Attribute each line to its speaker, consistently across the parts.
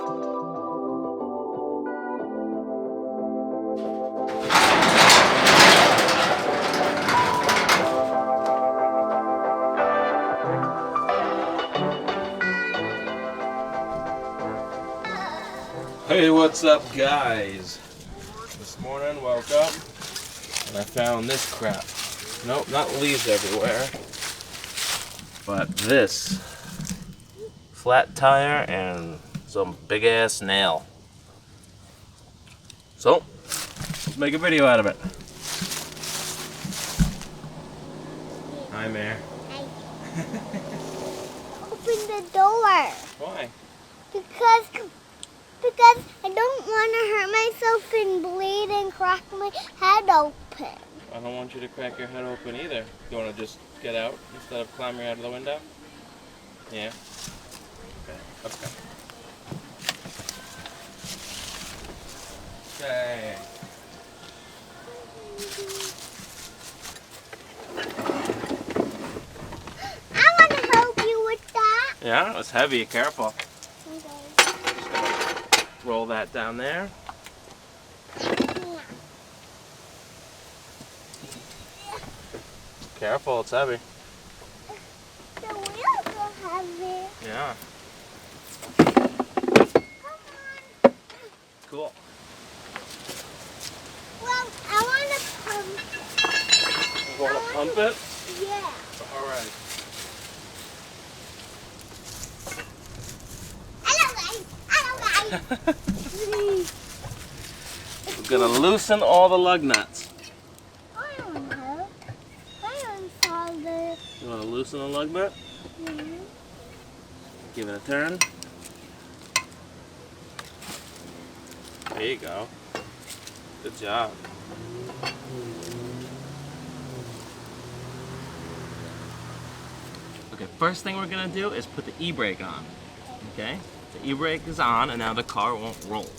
Speaker 1: Hey, what's up, guys? This morning, woke up and I found this crap. Nope, not leaves everywhere, but this flat tire and some big ass nail. So, let's make a video out of it. Hi, Mare.
Speaker 2: Hi. Open the door.
Speaker 1: Why?
Speaker 2: Because I don't want to hurt myself and bleed and crack my head open.
Speaker 1: I don't want you to crack your head open either. You want to just get out instead of climbing out of the window? Yeah? Okay, let's go. Okay.
Speaker 2: I want to help you with that.
Speaker 1: Yeah, it's heavy. Careful.
Speaker 2: Okay.
Speaker 1: Just gonna roll that down there.
Speaker 2: Yeah.
Speaker 1: Careful, it's heavy.
Speaker 2: The wheels are heavy.
Speaker 1: Yeah.
Speaker 2: Come on.
Speaker 1: Cool.
Speaker 2: Well, I want to pump it.
Speaker 1: You want to pump it?
Speaker 2: Yeah.
Speaker 1: All right.
Speaker 2: Hello, guys. Hello, guys.
Speaker 1: We're gonna loosen all the lug nuts.
Speaker 2: I don't know. I installed it.
Speaker 1: You want to loosen the lug nut?
Speaker 2: Mhm.
Speaker 1: Give it a turn. There you go. Good job. Okay, first thing we're gonna do is put the e-brake on. Okay? The e-brake is on and now the car won't roll.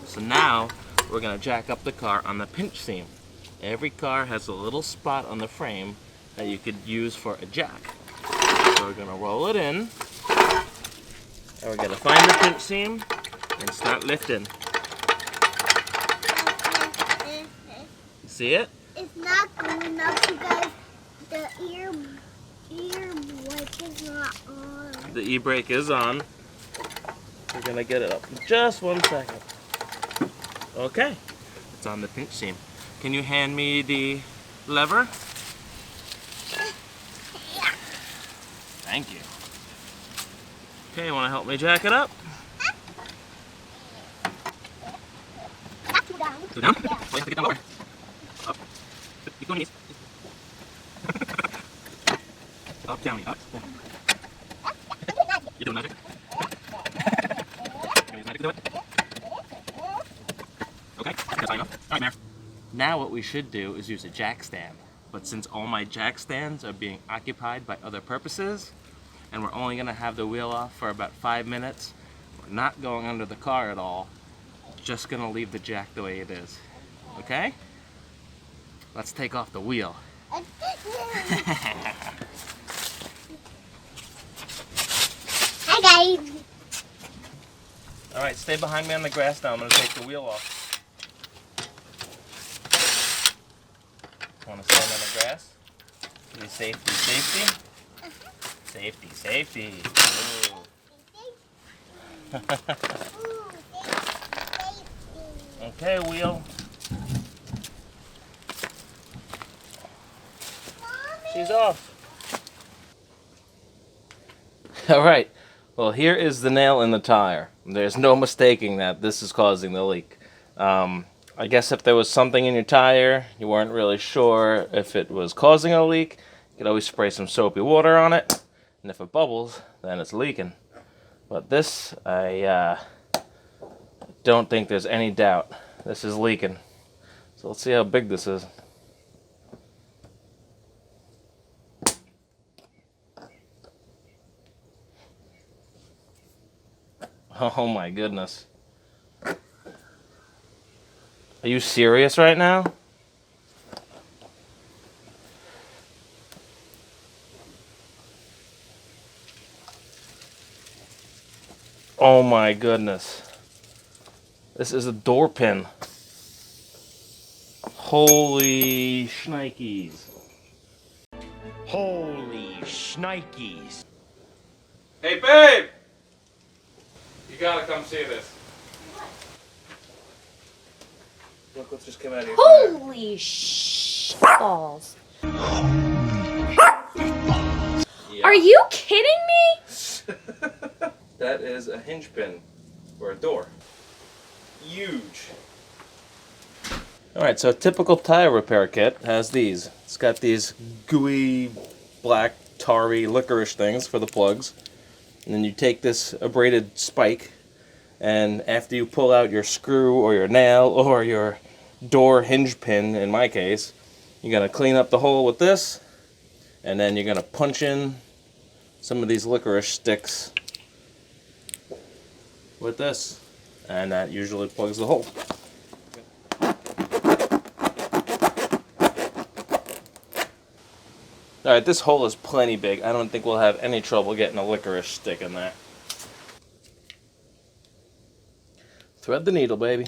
Speaker 1: So now we're gonna jack up the car on the pinch seam. Every car has a little spot on the frame that you could use for a jack. So we're gonna roll it in. And we're gonna find the pinch seam and start lifting. See it?
Speaker 2: It's not good enough because the ear brake is not on.
Speaker 1: The e-brake is on. We're gonna get it up in just 1 second. Okay, it's on the pinch seam. Can you hand me the lever? Thank you. Okay, you wanna help me jack it up?
Speaker 2: Not too down.
Speaker 1: Go down?
Speaker 2: Yeah.
Speaker 1: Oh, you have to get down lower. Up. You go on your knees. Up, down, up. You're doing magic. Can we use magic to do it? Okay, that's fine enough. Alright, Mare. Now what we should do is use a jack stand. But since all my jack stands are being occupied by other purposes, and we're only gonna have the wheel off for about 5 minutes, we're not going under the car at all. Just gonna leave the jack the way it is. Okay? Let's take off the wheel.
Speaker 2: Hi, guys.
Speaker 1: Alright, stay behind me on the grass now. I'm gonna take the wheel off. Wanna stand on the grass? Be safety, safety. Safety, safety. Ooh. Okay, wheel. She's off. Alright, well here is the nail in the tire. There's no mistaking that this is causing the leak. I guess if there was something in your tire, you weren't really sure if it was causing a leak, you could always spray some soapy water on it, and if it bubbles, then it's leaking. But this, I don't think there's any doubt. This is leaking. So let's see how big this is. Oh my goodness. Are you serious right now? Oh my goodness. This is a door pin. Holy shnikes.
Speaker 3: Holy shnikes.
Speaker 1: Hey, babe! You gotta come see this. Look what just came out of your tire.
Speaker 4: Holy balls.
Speaker 1: Yeah.
Speaker 4: Are you kidding me?
Speaker 1: That is a hinge pin for a door. Huge. Alright, so a typical tire repair kit has these. It's got these gooey, black, tarry, licorice things for the plugs. And then you take this abraded spike, and after you pull out your screw or your nail or your door hinge pin, in my case, you're going to clean up the hole with this, and then you're going to punch in some of these licorice sticks with this, and that usually plugs the hole. Alright, this hole is plenty big. I don't think we'll have any trouble getting a licorice stick in there. Thread the needle, baby.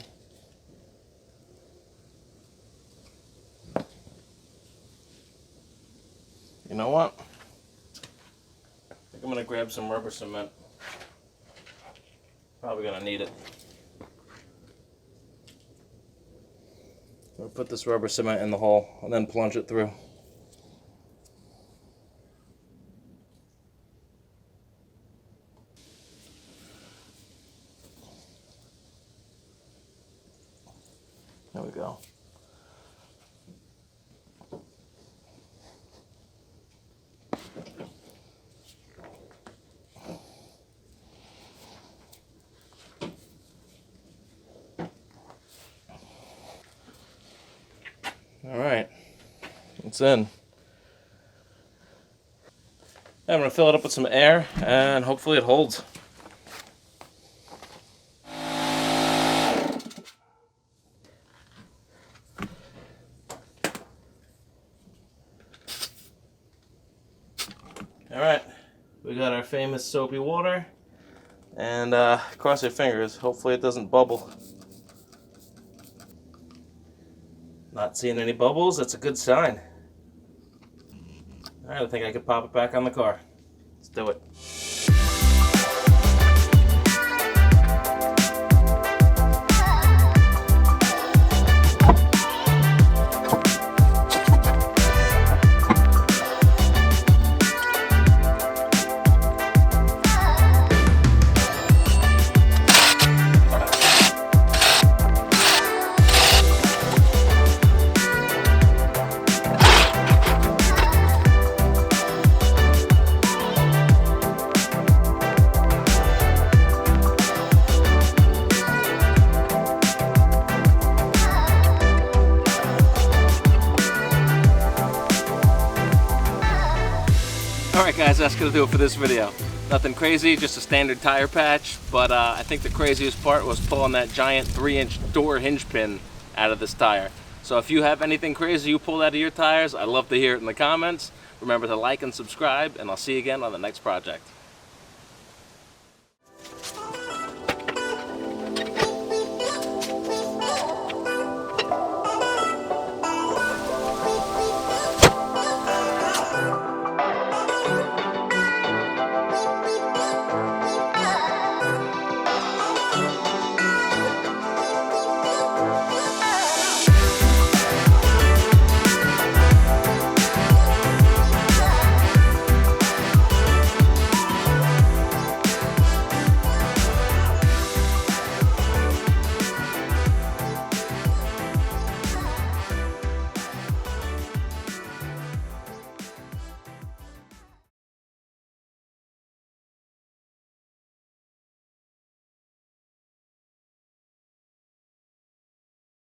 Speaker 1: You know what? I think I'm going to grab some rubber cement. Probably going to need it. We'll put this rubber cement in the hole and then plunge it through. There we go. Alright, it's in. I'm going to fill it up with some air and hopefully it holds. Alright, we got our famous soapy water, and cross your fingers, hopefully it doesn't bubble. Not seeing any bubbles, that's a good sign. Alright, I think I could pop it back on the car. Let's do it. Alright guys, that's going to do it for this video. Nothing crazy, just a standard tire patch, but I think the craziest part was pulling that giant 3-inch door hinge pin out of this tire. So if you have anything crazy you pulled out of your tires, I'd love to hear it in the comments. Remember to like and subscribe, and I'll see you again on the next project.